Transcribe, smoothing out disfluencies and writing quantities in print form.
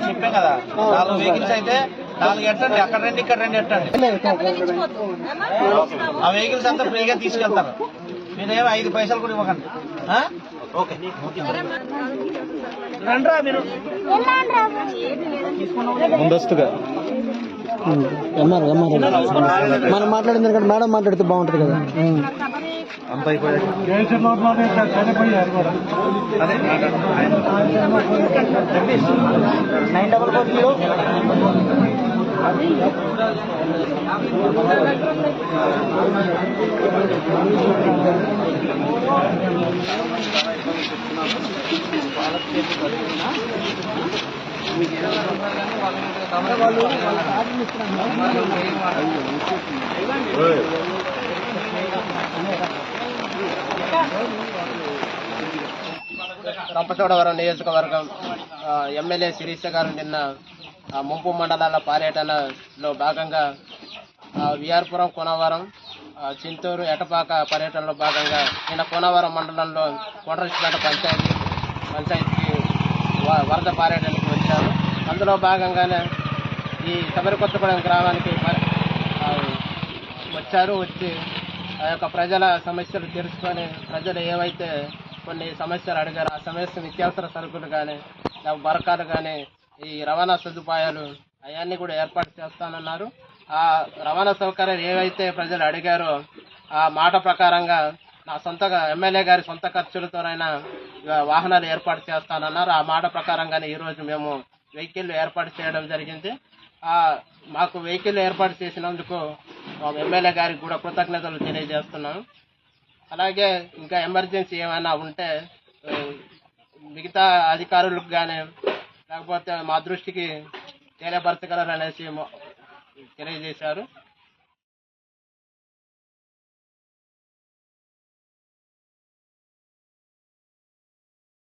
చెప్పాం కదా 4 వెహికల్స్ అయితే 4 ఎట్టండి, అక్కడ 2 ఇక్కడ 2 ఎట్టండి. ఆ వెహికల్స్ అంతా ఫ్రీగా తీసుకెళ్తారు. మీరేమో 5 పైసలు కూడా ఇవ్వకండి. ఓకే రండ్రా మీరు ముందస్తుగా మనం మాట్లాడింది ఎందుకంటే మేడం మాట్లాడితే బాగుంటుంది కదా. అంత అయిపోయాడు. అదే 9440 రంపచోడవరం నియోజకవర్గం ఎమ్మెల్యే శిరీష గారు నిన్న ముంపు మండలాల పర్యటనలో భాగంగా విఆర్పురం, కోనవరం, చింతూరు, ఎటపాక పర్యటనలో భాగంగా నిన్న కోనవరం మండలంలో కొండరసిపేట పంచాయతీకి వరద పర్యటనకి వచ్చారు. అందులో భాగంగానే ఈ శబరికొత్తగూడెం గ్రామానికి వచ్చి ఆ యొక్క ప్రజల సమస్యలు తెలుసుకొని ప్రజలు ఏవైతే కొన్ని సమస్యలు అడిగారు ఆ సమస్య నిత్యావసర సరుకులు కానీ బరకాలు కానీ ఈ రవాణా సదుపాయాలు అవన్నీ కూడా ఏర్పాటు చేస్తానన్నారు. ఆ రవాణా సౌకర్యాలు ఏవైతే ప్రజలు అడిగారో ఆ మాట ప్రకారంగా నా సొంతగా ఎమ్మెల్యే గారి సొంత ఖర్చులతోనైనా వాహనాలు ఏర్పాటు చేస్తానన్నారు. ఆ మాట ప్రకారంగానే ఈరోజు మేము వెహికల్ ఏర్పాటు చేయడం జరిగింది. మాకు వెహికల్ ఏర్పాటు చేసినందుకు ఎమ్మెల్యే గారికి కూడా కృతజ్ఞతలు తెలియజేస్తున్నాను. అలాగే ఇంకా ఎమర్జెన్సీ ఏమైనా ఉంటే మిగతా అధికారులకు కానీ లేకపోతే మా దృష్టికి తెలియపరచగలరనేసి తెలియజేశారు.